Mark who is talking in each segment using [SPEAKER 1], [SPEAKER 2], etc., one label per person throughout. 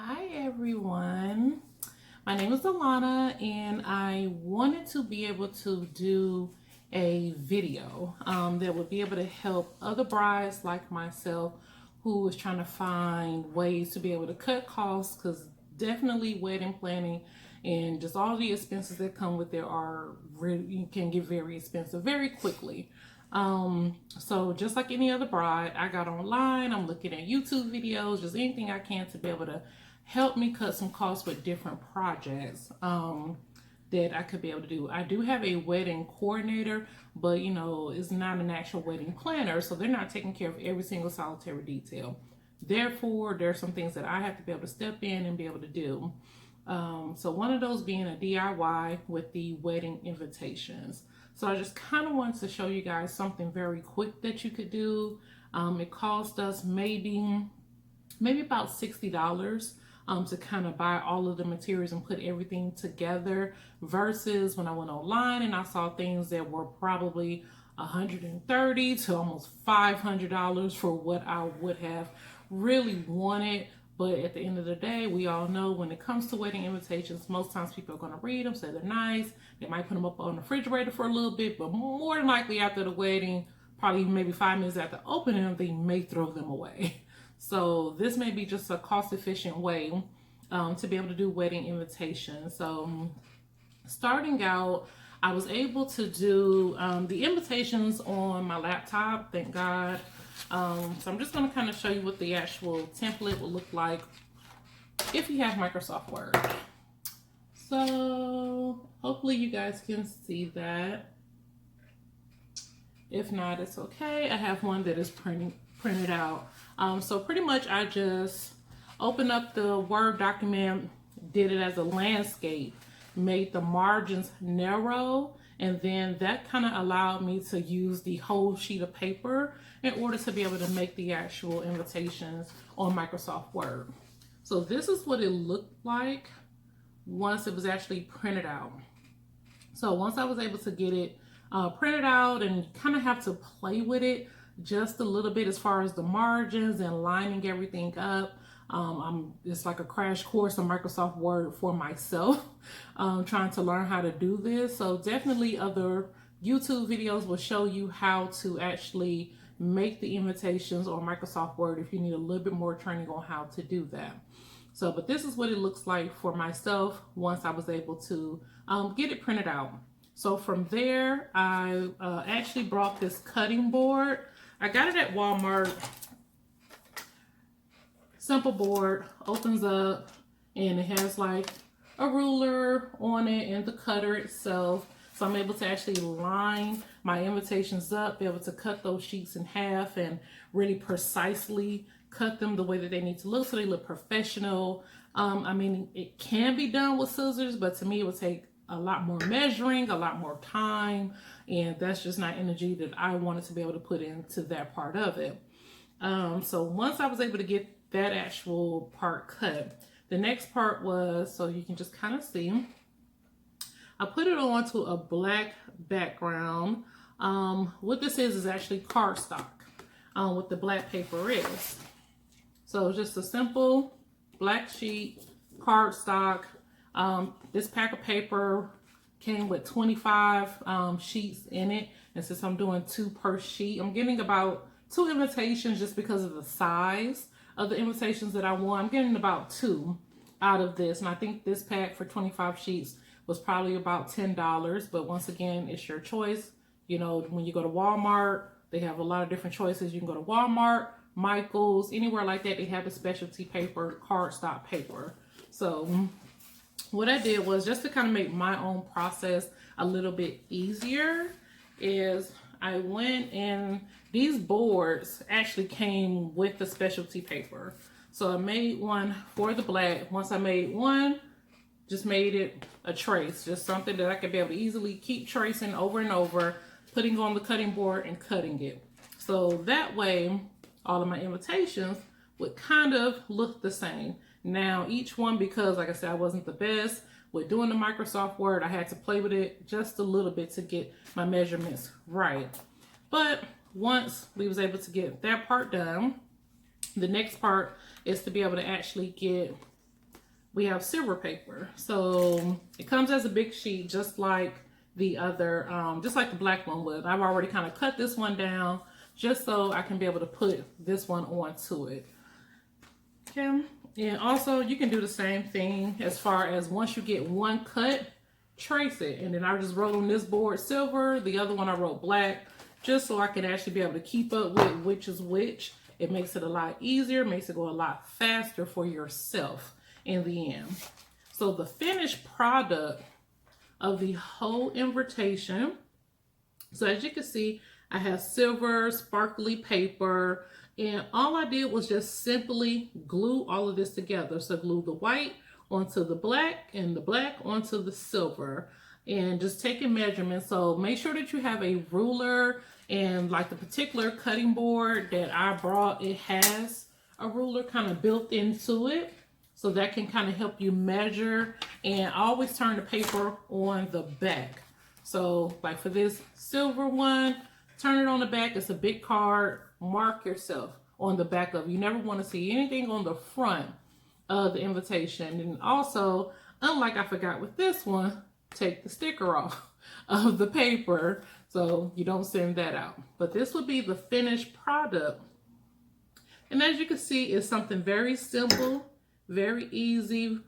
[SPEAKER 1] Hi everyone, my name is Alana and I wanted to be able to do a video that would be able to help other brides like myself who is trying to find ways to be able to cut costs, because definitely wedding planning and just all the expenses that come with it are really can get very expensive very quickly. So just like any other bride, I got online, I'm looking at YouTube videos, just anything I can to be able to help me cut some costs with different projects that I could be able to do. I do have a wedding coordinator, but it's not an actual wedding planner, so they're not taking care of every single solitary detail. Therefore, there are some things that I have to be able to step in and be able to do. So one of those being a DIY with the wedding invitations. So I just kind of wanted to show you guys something very quick that you could do. It cost us maybe about $60 to kind of buy all of the materials and put everything together, versus when I went online and I saw things that were probably $130 to almost $500 for what I would have really wanted. But at the end of the day, we all know when it comes to wedding invitations, most times people are going to read them, say they're nice. They might put them up on the refrigerator for a little bit, but more than likely after the wedding, probably maybe 5 minutes after opening them, they may throw them away. So this may be just a cost-efficient way to be able to do wedding invitations. So starting out, I was able to do the invitations on my laptop, thank God. So I'm just going to kind of show you what the actual template will look like if you have Microsoft Word. So hopefully you guys can see that. If not, it's okay. I have one that is printed out. So pretty much I just opened up the Word document, did it as a landscape, made the margins narrow, and then that kind of allowed me to use the whole sheet of paper in order to be able to make the actual invitations on Microsoft Word. So this is what it looked like once it was actually printed out. So once I was able to get it printed out, and kind of have to play with it just a little bit as far as the margins and lining everything up. It's like a crash course on Microsoft Word for myself, trying to learn how to do this. So definitely other YouTube videos will show you how to actually make the invitations on Microsoft Word if you need a little bit more training on how to do that. So, but this is what it looks like for myself once I was able to get it printed out. So from there, I actually brought this cutting board. I got it at Walmart. Simple board, opens up, and it has like a ruler on it and the cutter itself. So I'm able to actually line my invitations up, be able to cut those sheets in half and really precisely cut them the way that they need to look so they look professional. I mean, it can be done with scissors, but to me it would take a lot more measuring, a lot more time, and that's just not energy that I wanted to be able to put into that part of it. So once I was able to get that actual part cut, the next part was, so you can just kind of see, I put it onto a black background. What this is actually cardstock, what the black paper is. So just a simple black sheet, cardstock. This pack of paper came with 25 sheets in it. And since I'm doing 2 per sheet, I'm getting about 2 invitations just because of the size of the invitations that I want. I'm getting about 2 out of this. And I think this pack for 25 sheets was probably about $10. But once again, it's your choice. You know, when you go to Walmart, they have a lot of different choices. You can go to Walmart, Michael's, anywhere like that. They have the specialty paper, cardstock paper. So what I did was, just to kind of make my own process a little bit easier, is I went, and these boards actually came with the specialty paper. So I made one for the black. Once I made one, just made it a trace, just something that I could be able to easily keep tracing over and over, putting on the cutting board and cutting it. So that way, all of my invitations would kind of look the same. Now each one, because like I said, I wasn't the best with doing the Microsoft Word, I had to play with it just a little bit to get my measurements right. But once we was able to get that part done, the next part is to be able to actually get we have silver paper. So it comes as a big sheet, just like the other, just like the black one would. I've already kind of cut this one down just so I can be able to put this one onto it. Okay, and also you can do the same thing as far as once you get one cut, trace it. And then I just wrote on this board silver, the other one I wrote black, just so I can actually be able to keep up with which is which. It makes it a lot easier, makes it go a lot faster for yourself in the end. So the finished product of the whole invitation, so as you can see, I have silver sparkly paper, and all I did was just simply glue all of this together. So glue the white onto the black and the black onto the silver, and just taking measurements. So make sure that you have a ruler, and like the particular cutting board that I brought, it has a ruler kind of built into it. So that can kind of help you measure, and always turn the paper on the back. So like for this silver one, turn it on the back. It's a big card. Mark yourself on the back of it. You never want to see anything on the front of the invitation. And also, unlike I forgot with this one, take the sticker off of the paper so you don't send that out. But this would be the finished product. And as you can see, it's something very simple, very easy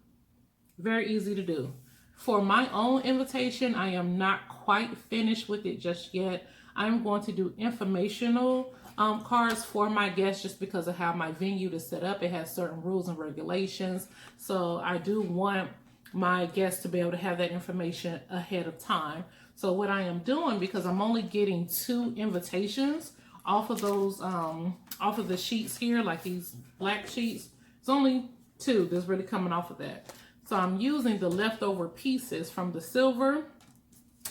[SPEAKER 1] to do. For my own invitation, I am not quite finished with it just yet. I'm going to do informational cards for my guests just because of how my venue is set up. It has certain rules and regulations. So I do want my guests to be able to have that information ahead of time. So what I am doing, because I'm only getting 2 invitations off of those, off of the sheets here, like these black sheets, it's only 2 that's really coming off of that. So I'm using the leftover pieces from the silver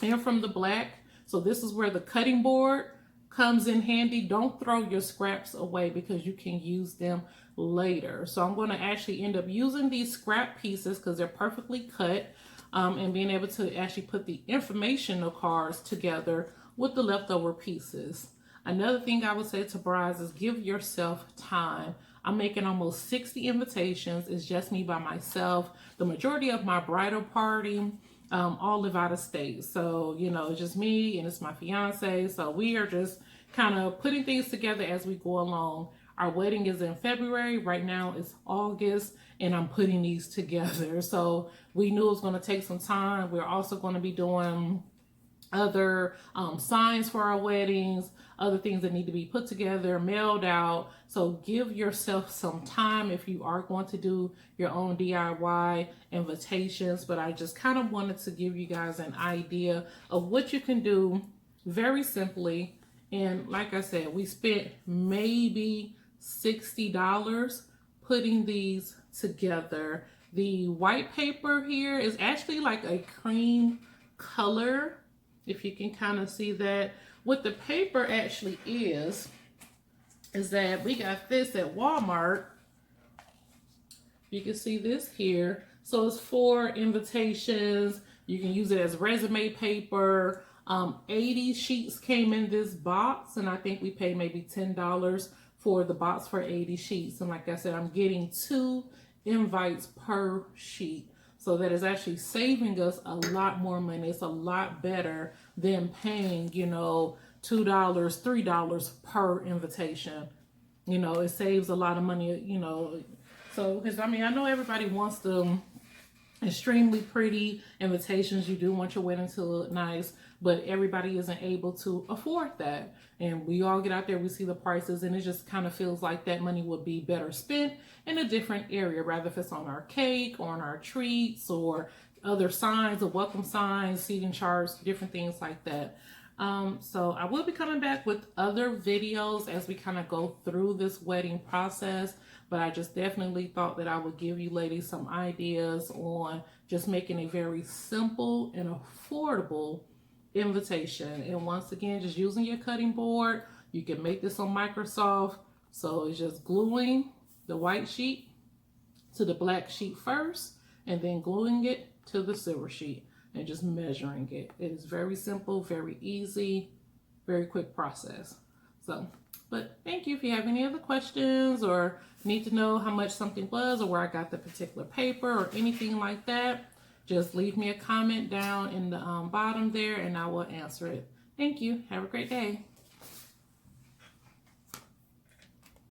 [SPEAKER 1] and from the black. So this is where the cutting board comes in handy. Don't throw your scraps away because you can use them later. So I'm going to actually end up using these scrap pieces because they're perfectly cut, and being able to actually put the informational cards together with the leftover pieces. Another thing I would say to brides is give yourself time. I'm making almost 60 invitations. It's just me by myself. The majority of my bridal party all live out of state. So, you know, it's just me and it's my fiance. So we are just kind of putting things together as we go along. Our wedding is in February. Right now it's August, and I'm putting these together. So we knew it was going to take some time. We're also going to be doing other signs for our weddings, other things that need to be put together, mailed out. So give yourself some time if you are going to do your own DIY invitations. But I just kind of wanted to give you guys an idea of what you can do very simply. And like I said, we spent maybe $60 putting these together. The white paper here is actually like a cream color, if you can kind of see that. What the paper actually is that we got this at Walmart. You can see this here. So it's for invitations. You can use it as resume paper. 80 sheets came in this box, and I think we paid maybe $10 for the box for 80 sheets. And like I said, I'm getting 2 invites per sheet. So that is actually saving us a lot more money. It's a lot better than paying, you know, $2, $3 per invitation. You know, it saves a lot of money, you know. So, because I mean, I know everybody wants the extremely pretty invitations. You do want your wedding to look nice, but everybody isn't able to afford that. And we all get out there, we see the prices, and it just kind of feels like that money would be better spent in a different area, rather if it's on our cake or on our treats or other signs, or welcome signs, seating charts, different things like that. So I will be coming back with other videos as we kind of go through this wedding process, but I just definitely thought that I would give you ladies some ideas on just making a very simple and affordable invitation. And once again, just using your cutting board. You can make this on Microsoft. So it's just gluing the white sheet to the black sheet first, and then gluing it to the silver sheet and just measuring it. It is very simple, very easy, very quick process. So But thank you. If you have any other questions or need to know how much something was or where I got the particular paper or anything like that, just leave me a comment down in the bottom there and I will answer it. Thank you. Have a great day.